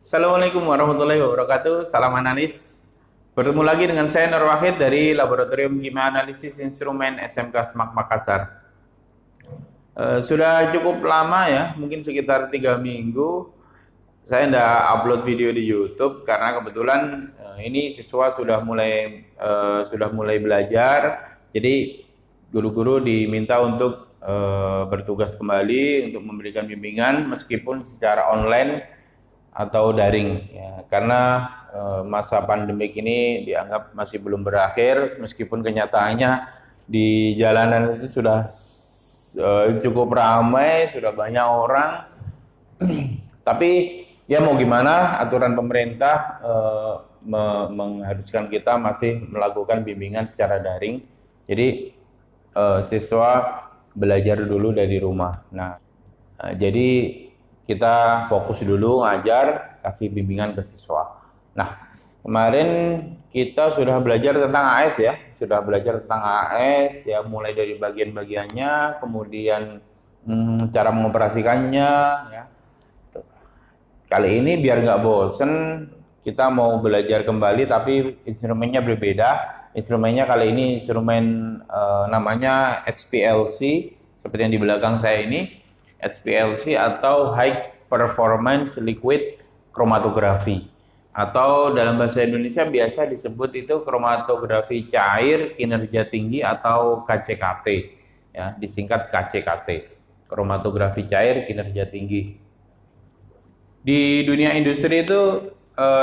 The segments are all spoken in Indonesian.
Assalamualaikum warahmatullahi wabarakatuh. Salam analis. Bertemu lagi dengan saya Nur Wahid dari Laboratorium Kimia Analisis Instrumen SMK SMAK Makassar. Sudah cukup lama ya, mungkin sekitar 3 minggu saya tidak upload video di YouTube karena kebetulan ini siswa sudah mulai belajar. Jadi guru-guru diminta untuk bertugas kembali untuk memberikan bimbingan meskipun secara online atau daring ya, karena masa pandemik ini dianggap masih belum berakhir meskipun kenyataannya di jalanan itu sudah cukup ramai, sudah banyak orang. Tapi ya mau gimana, aturan pemerintah mengharuskan kita masih melakukan bimbingan secara daring. Jadi siswa belajar dulu dari rumah. Nah, jadi kita fokus dulu ngajar, kasih bimbingan ke siswa. Nah, kemarin kita sudah belajar tentang AS ya, mulai dari bagian-bagiannya, kemudian cara mengoperasikannya ya. Kali ini biar nggak bosen, kita mau belajar kembali tapi instrumennya berbeda. Instrumennya kali ini instrumen namanya HPLC, seperti yang di belakang saya ini. HPLC atau High Performance Liquid Chromatography, atau dalam bahasa Indonesia biasa disebut itu kromatografi cair kinerja tinggi atau KCKT ya, disingkat KCKT, kromatografi cair kinerja tinggi. Di dunia industri itu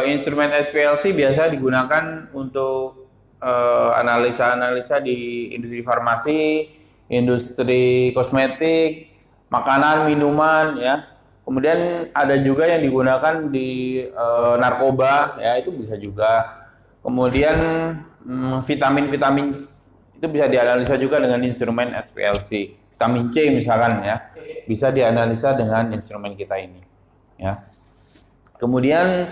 instrumen HPLC biasa digunakan untuk analisa-analisa di industri farmasi, industri kosmetik, makanan, minuman ya. Kemudian ada juga yang digunakan di narkoba ya, itu bisa juga. Kemudian vitamin-vitamin itu bisa dianalisa juga dengan instrumen HPLC. Vitamin C misalkan ya, bisa dianalisa dengan instrumen kita ini ya. Kemudian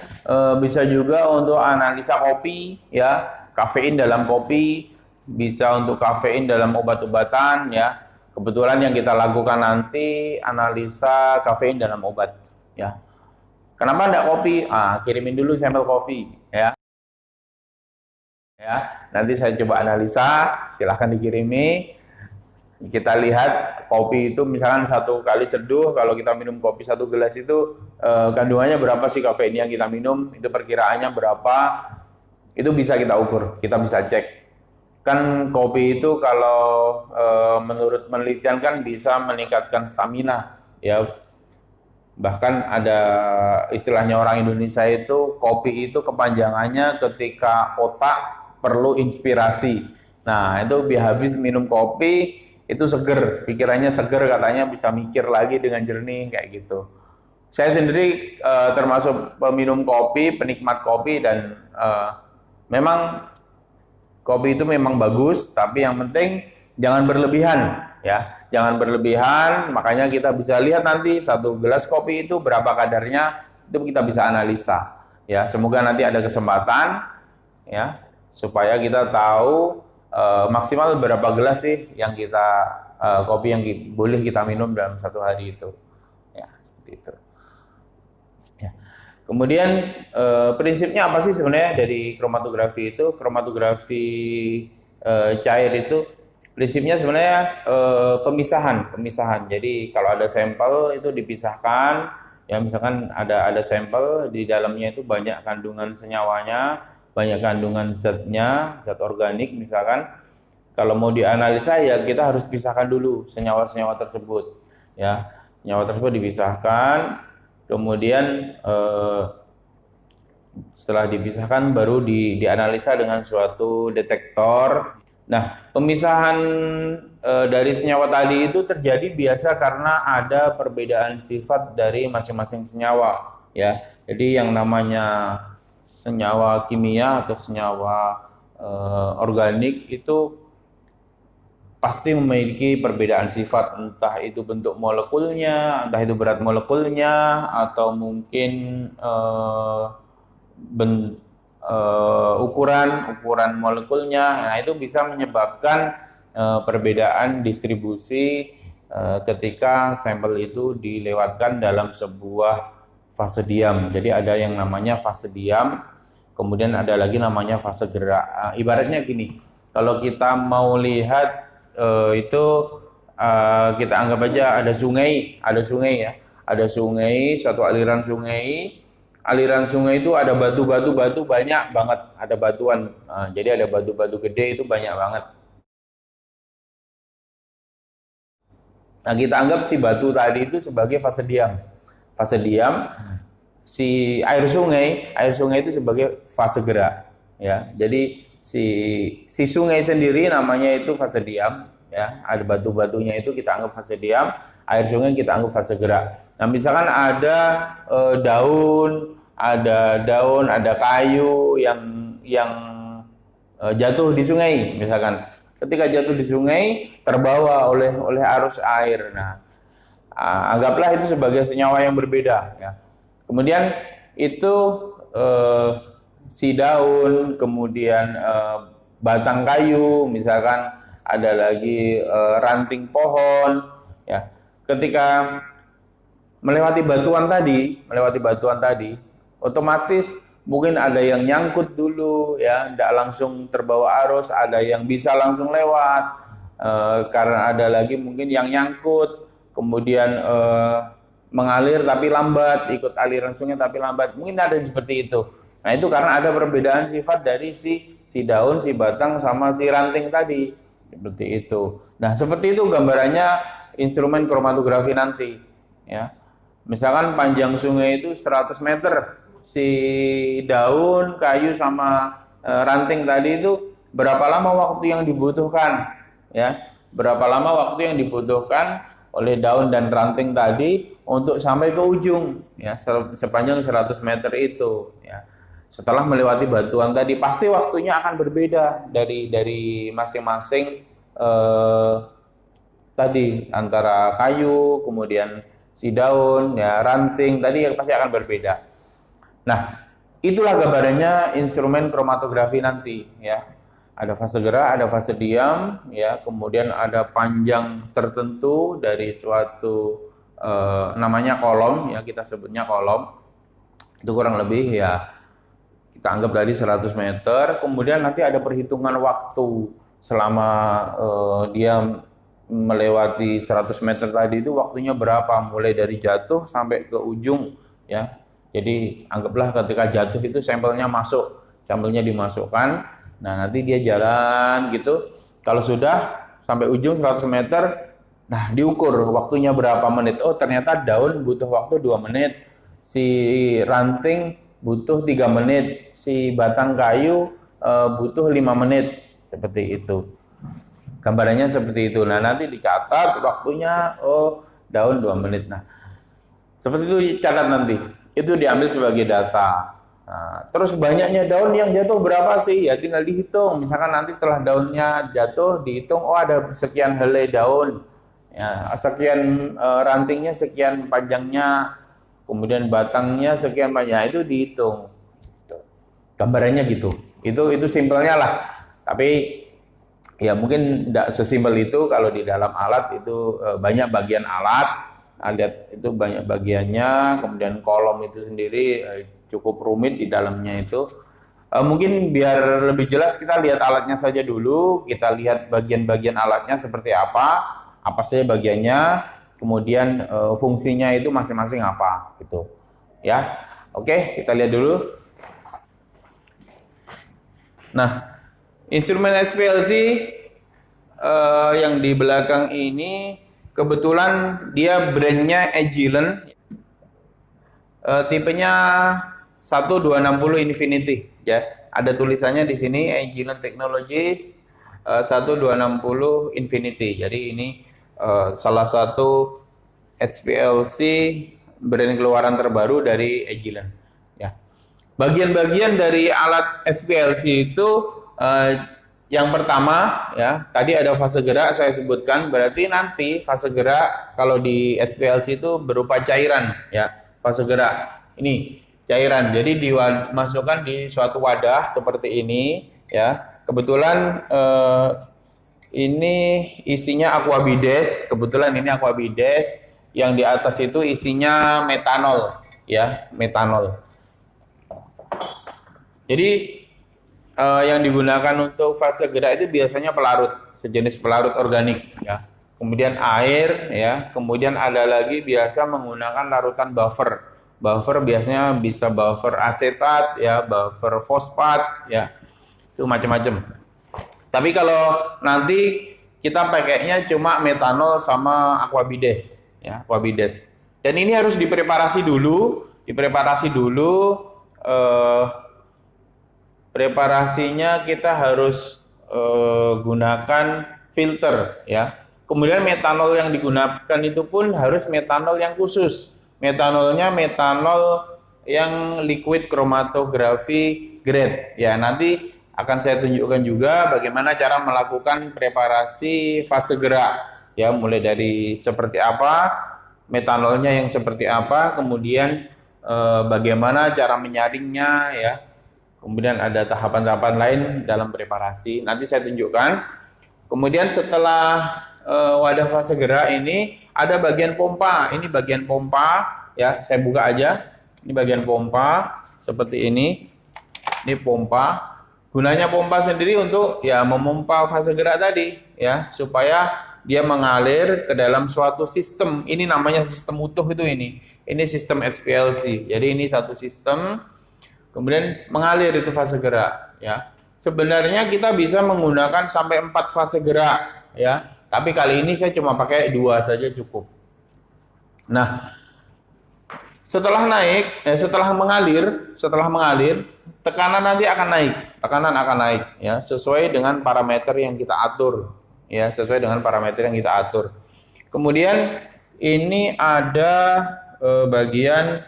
bisa juga untuk analisa kopi ya, kafein dalam kopi, bisa untuk kafein dalam obat-obatan ya. Kebetulan yang kita lakukan nanti analisa kafein dalam obat ya. Kenapa enggak kopi? Kirimin dulu sampel kopi ya. Nanti saya coba analisa, silahkan dikirimi. Kita lihat kopi itu misalkan 1 kali seduh, kalau kita minum kopi 1 gelas itu kandungannya berapa sih kafein yang kita minum, itu perkiraannya berapa, itu bisa kita ukur, kita bisa cek. Kan kopi itu kalau menurut penelitian kan bisa meningkatkan stamina ya. Bahkan ada istilahnya orang Indonesia itu, kopi itu kepanjangannya ketika otak perlu inspirasi. Nah, itu habis minum kopi itu seger, pikirannya seger, katanya bisa mikir lagi dengan jernih kayak gitu. Saya sendiri termasuk peminum kopi, penikmat kopi, dan memang kopi itu memang bagus, tapi yang penting jangan berlebihan ya, jangan berlebihan. Makanya kita bisa lihat nanti 1 gelas kopi itu berapa kadarnya, itu kita bisa analisa ya. Semoga nanti ada kesempatan ya, supaya kita tahu maksimal berapa gelas sih yang kita kopi yang boleh kita minum dalam 1 hari itu ya, seperti itu. Kemudian prinsipnya apa sih sebenarnya dari kromatografi itu? Kromatografi cair itu prinsipnya sebenarnya pemisahan. Jadi kalau ada sampel itu dipisahkan ya, misalkan ada sampel di dalamnya itu banyak kandungan senyawanya, banyak kandungan zatnya, zat organik misalkan. Kalau mau dianalisa ya kita harus pisahkan dulu senyawa-senyawa tersebut ya. Senyawa tersebut dipisahkan. Kemudian setelah dipisahkan baru dianalisa dengan suatu detektor. Nah, pemisahan dari senyawa tadi itu terjadi biasa karena ada perbedaan sifat dari masing-masing senyawa ya. Jadi yang namanya senyawa kimia atau senyawa organik itu pasti memiliki perbedaan sifat, entah itu bentuk molekulnya, entah itu berat molekulnya, atau mungkin ukuran molekulnya. Nah, itu bisa menyebabkan perbedaan distribusi ketika sampel itu dilewatkan dalam sebuah fase diam. Jadi ada yang namanya fase diam, kemudian ada lagi namanya fase gerak. Ibaratnya gini, kalau kita mau lihat itu kita anggap aja ada sungai ya, ada sungai, suatu aliran sungai. Aliran sungai itu ada batu-batu banyak banget, ada batuan. Jadi ada batu-batu gede itu banyak banget. Nah, kita anggap si batu tadi itu sebagai fase diam. Fase diam, si air sungai itu sebagai fase gerak, ya. Jadi si sungai sendiri namanya itu fase diam, ya. Ada batu-batunya itu kita anggap fase diam, air sungai kita anggap fase gerak. Nah, misalkan ada daun, ada kayu yang jatuh di sungai, misalkan. Ketika jatuh di sungai, terbawa oleh arus air. Nah, anggaplah itu sebagai senyawa yang berbeda, ya. Kemudian itu si daun, kemudian batang kayu, misalkan ada lagi ranting pohon, ya. Ketika melewati batuan tadi, otomatis mungkin ada yang nyangkut dulu, ya, tidak langsung terbawa arus, ada yang bisa langsung lewat, karena ada lagi mungkin yang nyangkut, kemudian mengalir tapi lambat, ikut aliran sungai tapi lambat, mungkin ada yang seperti itu. Nah, itu karena ada perbedaan sifat dari si daun, si batang, sama si ranting tadi, seperti itu. Nah, seperti itu gambarannya instrumen kromatografi nanti, ya. Misalkan panjang sungai itu 100 meter, si daun, kayu, sama ranting tadi itu berapa lama waktu yang dibutuhkan, ya, berapa lama waktu yang dibutuhkan oleh daun dan ranting tadi untuk sampai ke ujung, ya, sepanjang 100 meter itu, ya. Setelah melewati batuan tadi, pasti waktunya akan berbeda dari masing-masing tadi, antara kayu, kemudian si daun, ya, ranting tadi, yang pasti akan berbeda. Nah, itulah gambarannya instrumen kromatografi nanti, ya. Ada fase gerak, ada fase diam, ya. Kemudian ada panjang tertentu dari suatu namanya kolom, ya, kita sebutnya kolom. Itu kurang lebih, ya, kita anggap tadi 100 meter. Kemudian nanti ada perhitungan waktu selama dia melewati 100 meter tadi itu waktunya berapa, mulai dari jatuh sampai ke ujung, ya. Jadi anggaplah ketika jatuh itu sampelnya dimasukkan. Nah, nanti dia jalan gitu. Kalau sudah sampai ujung 100 meter, nah, diukur waktunya berapa menit. Oh, ternyata daun butuh waktu 2 menit. Si ranting butuh 3 menit. Si batang kayu butuh 5 menit. Seperti itu. Gambarannya seperti itu. Nah, nanti dicatat waktunya, oh, daun 2 menit. Nah, seperti itu catat nanti. Itu diambil sebagai data. Nah, terus banyaknya daun yang jatuh berapa sih? Ya tinggal dihitung. Misalkan nanti setelah daunnya jatuh dihitung, oh, ada sekian helai daun, ya, sekian rantingnya, sekian panjangnya, kemudian batangnya sekian banyak, itu dihitung. Gambarannya gitu. Itu simpelnya lah. Tapi ya mungkin tidak sesimpel itu. Kalau di dalam alat itu banyak bagian alat. Lihat itu banyak bagiannya, kemudian kolom itu sendiri cukup rumit di dalamnya itu. Mungkin biar lebih jelas kita lihat alatnya saja dulu, kita lihat bagian-bagian alatnya seperti apa saja bagiannya, kemudian fungsinya itu masing-masing apa, gitu. Ya, oke, kita lihat dulu. Nah, instrumen SPLC yang di belakang ini kebetulan dia brandnya Agilent, tipenya 1260 Infinity, ya. Ada tulisannya di sini Agilent Technologies 1260 Infinity. Jadi ini salah satu SPLC brand keluaran terbaru dari Agilent, ya. Bagian-bagian dari alat SPLC itu yang pertama, ya, tadi ada fase gerak saya sebutkan. Berarti nanti fase gerak kalau di SPLC itu berupa cairan, ya. Fase gerak ini cairan, jadi dimasukkan di suatu wadah seperti ini, ya. Kebetulan ini isinya aquabides. Kebetulan ini aquabides. Yang di atas itu isinya metanol, ya, metanol. Jadi yang digunakan untuk fase gerak itu biasanya pelarut, sejenis pelarut organik ya. Kemudian air ya, kemudian ada lagi biasa menggunakan larutan buffer. Buffer biasanya bisa buffer asetat ya, buffer fosfat ya. Itu macam-macam. Tapi kalau nanti kita pakainya cuma metanol sama aquabides ya, aquabides. Dan ini harus dipreparasi dulu, preparasinya kita harus gunakan filter ya. Kemudian metanol yang digunakan itu pun harus metanol yang khusus. Metanolnya metanol yang liquid chromatography grade ya. Nanti akan saya tunjukkan juga bagaimana cara melakukan preparasi fase gerak ya, mulai dari seperti apa, metanolnya yang seperti apa, kemudian bagaimana cara menyaringnya ya. Kemudian ada tahapan-tahapan lain dalam preparasi. Nanti saya tunjukkan. Kemudian setelah wadah fase gerak ini ada bagian pompa. Ini bagian pompa ya. Saya buka aja. Ini bagian pompa seperti ini. Ini pompa. Gunanya pompa sendiri untuk ya memompa fase gerak tadi ya, supaya dia mengalir ke dalam suatu sistem. Ini namanya sistem utuh itu ini. Ini sistem HPLC. Jadi ini satu sistem. Kemudian mengalir itu fase gerak ya. Sebenarnya kita bisa menggunakan sampai 4 fase gerak ya. Tapi kali ini saya cuma pakai 2 saja cukup. Nah, setelah mengalir, tekanan nanti akan naik. Tekanan akan naik ya, sesuai dengan parameter yang kita atur ya, Kemudian ini ada bagian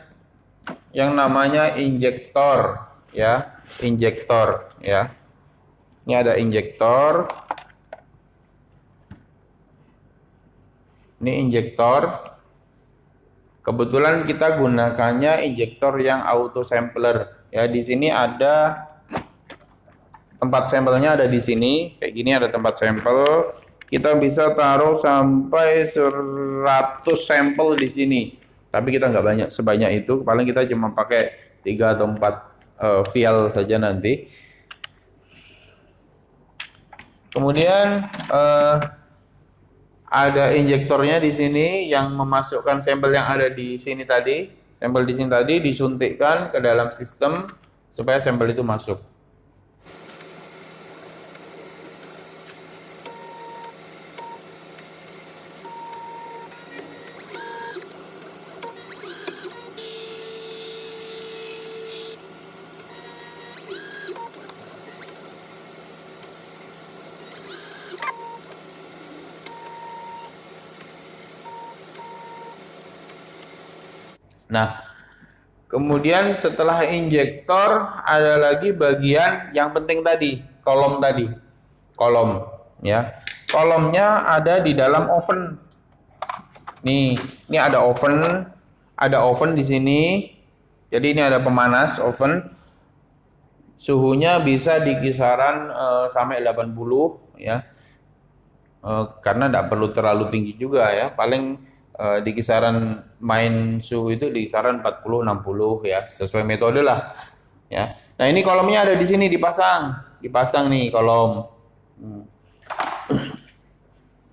yang namanya injektor ya, Ini ada injektor. Ini injektor. Kebetulan kita gunakannya injektor yang auto sampler. Ya, di sini ada tempat sampelnya, ada di sini. Kayak gini ada tempat sampel. Kita bisa taruh sampai 100 sampel di sini. Tapi kita nggak banyak sebanyak itu. Paling kita cuma pakai 3 atau 4 vial saja nanti. Kemudian ada injektornya di sini yang memasukkan sampel yang ada di sini tadi. Sampel di sini tadi disuntikkan ke dalam sistem supaya sampel itu masuk. Nah, kemudian setelah injektor ada lagi bagian yang penting tadi, kolom tadi. Kolom ya. Kolomnya ada di dalam oven. Nih, ini ada oven di sini. Jadi ini ada pemanas oven. Suhunya bisa di kisaran sampai 80 ya. Karena tidak perlu terlalu tinggi juga ya. Paling di kisaran main suhu itu di kisaran 40-60 ya, sesuai metode lah ya. Nah, ini kolomnya ada di sini dipasang nih kolom.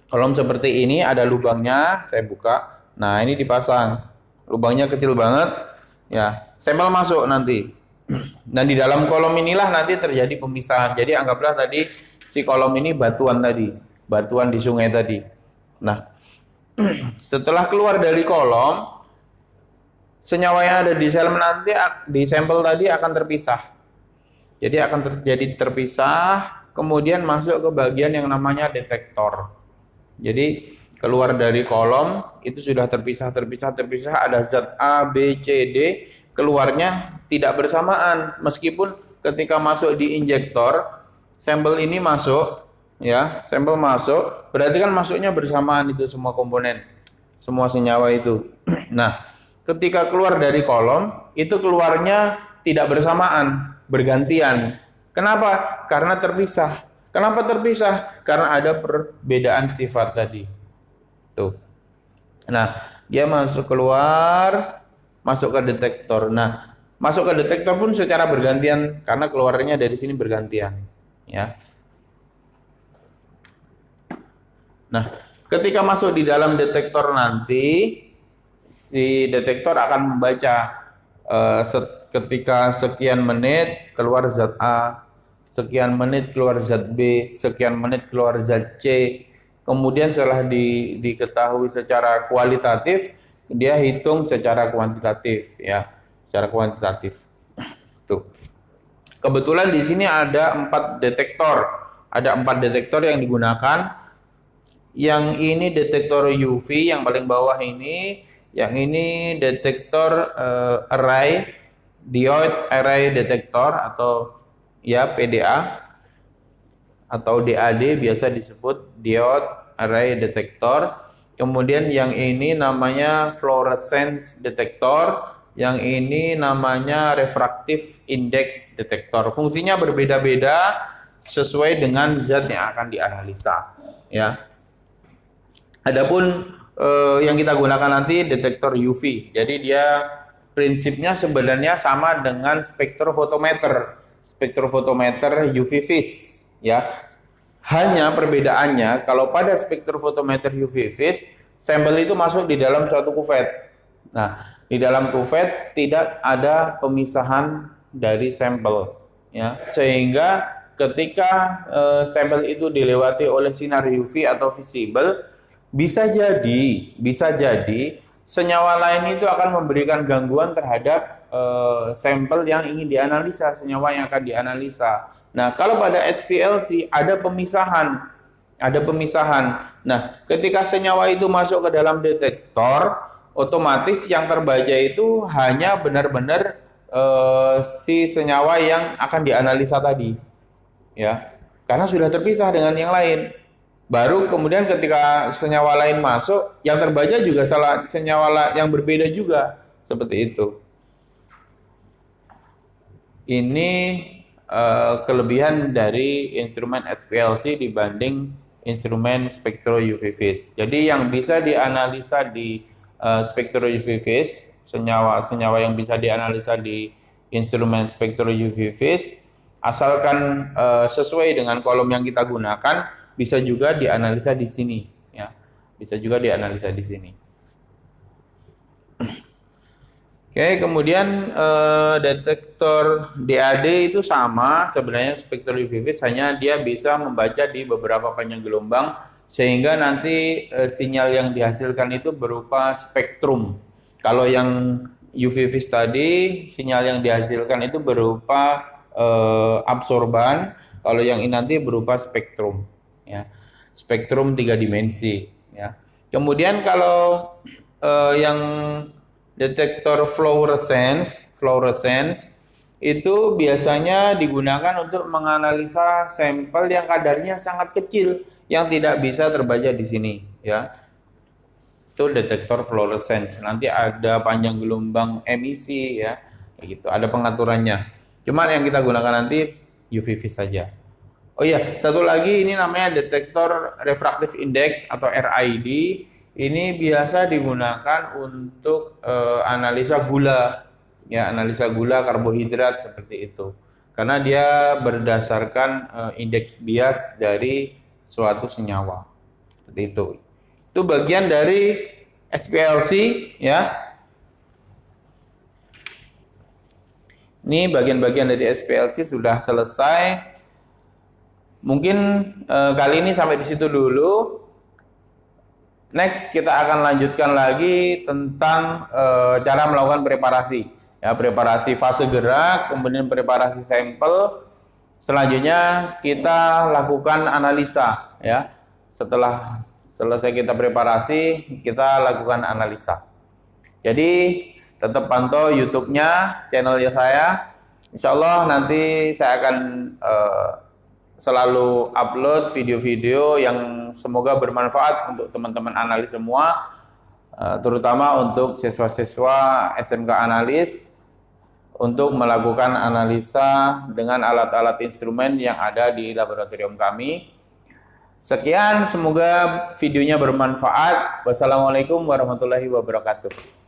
Kolom seperti ini ada lubangnya, saya buka. Nah, ini dipasang. Lubangnya kecil banget ya. Sampel masuk nanti. Dan di dalam kolom inilah nanti terjadi pemisahan. Jadi anggaplah tadi si kolom ini batuan di sungai tadi. Nah, setelah keluar dari kolom, senyawa yang ada di sel nanti di sampel tadi akan terpisah. Jadi akan terjadi terpisah, kemudian masuk ke bagian yang namanya detektor. Jadi keluar dari kolom itu sudah terpisah, ada zat A, B, C, D, keluarnya tidak bersamaan. Meskipun ketika masuk di injektor, sampel ini masuk ya, sampel masuk, berarti kan masuknya bersamaan itu semua komponen, semua senyawa itu. Nah, ketika keluar dari kolom, itu keluarnya tidak bersamaan, bergantian. Kenapa? Karena terpisah. Kenapa terpisah? Karena ada perbedaan sifat tadi. Tuh. Nah, dia masuk masuk ke detektor. Nah, masuk ke detektor pun secara bergantian karena keluarnya dari sini bergantian, ya. Nah, ketika masuk di dalam detektor nanti, si detektor akan membaca ketika sekian menit keluar zat A, sekian menit keluar zat B, sekian menit keluar zat C. Kemudian setelah diketahui secara kualitatif, dia hitung secara kuantitatif, ya, secara kuantitatif. Tuh. Kebetulan di sini ada 4 detektor. Ada 4 detektor yang digunakan. Yang ini detektor UV yang paling bawah ini, yang ini detektor array, diode array detektor atau ya PDA atau DAD biasa disebut diode array detektor. Kemudian yang ini namanya fluorescence detektor, yang ini namanya refractive index detektor. Fungsinya berbeda-beda sesuai dengan zat yang akan dianalisa, ya. Adapun yang kita gunakan nanti detektor UV. Jadi dia prinsipnya sebenarnya sama dengan spektrofotometer. Spektrofotometer UV vis, ya. Hanya perbedaannya kalau pada spektrofotometer UV vis, sampel itu masuk di dalam suatu kuvet. Nah, di dalam kuvet tidak ada pemisahan dari sampel, ya. Sehingga ketika sampel itu dilewati oleh sinar UV atau visible, bisa jadi senyawa lain itu akan memberikan gangguan terhadap sampel yang ingin dianalisa, senyawa yang akan dianalisa. Nah, kalau pada HPLC ada pemisahan. Nah, ketika senyawa itu masuk ke dalam detektor, otomatis yang terbaca itu hanya benar-benar si senyawa yang akan dianalisa tadi, ya, karena sudah terpisah dengan yang lain. Baru kemudian ketika senyawa lain masuk, yang terbaca juga senyawa yang berbeda juga, seperti itu. Ini kelebihan dari instrumen HPLC dibanding instrumen spektro UV vis. Jadi yang bisa dianalisa di spektro UV vis, senyawa yang bisa dianalisa di instrumen spektro UV vis, asalkan sesuai dengan kolom yang kita gunakan, bisa juga dianalisa di sini, ya. Bisa juga dianalisa di sini. Oke, kemudian detektor DAD itu sama sebenarnya spektro UV vis, hanya dia bisa membaca di beberapa panjang gelombang sehingga nanti sinyal yang dihasilkan itu berupa spektrum. Kalau yang UV vis tadi sinyal yang dihasilkan itu berupa absorban, kalau yang ini nanti berupa spektrum, ya, spektrum 3 dimensi, ya. Kemudian kalau yang detektor fluorescence itu biasanya digunakan untuk menganalisa sampel yang kadarnya sangat kecil yang tidak bisa terbaca di sini, ya. Itu detektor fluorescence. Nanti ada panjang gelombang emisi, ya, kayak gitu. Ada pengaturannya. Cuman yang kita gunakan nanti UV vis saja. Oh iya, satu lagi ini namanya detektor refractive index atau RID. Ini biasa digunakan untuk analisa gula, ya, analisa gula, karbohidrat seperti itu. Karena dia berdasarkan indeks bias dari suatu senyawa. Seperti itu. Itu bagian dari HPLC, ya. Ini bagian-bagian dari HPLC sudah selesai. Mungkin kali ini sampai di situ dulu. Next kita akan lanjutkan lagi tentang cara melakukan preparasi, ya, preparasi fase gerak, kemudian preparasi sampel. Selanjutnya kita lakukan analisa, ya. Setelah selesai kita preparasi, kita lakukan analisa. Jadi tetap pantau YouTube-nya, channel saya. Insya Allah nanti saya akan selalu upload video-video yang semoga bermanfaat untuk teman-teman analis semua, terutama untuk siswa-siswa SMK Analis untuk melakukan analisa dengan alat-alat instrumen yang ada di laboratorium kami. Sekian, semoga videonya bermanfaat. Wassalamualaikum warahmatullahi wabarakatuh.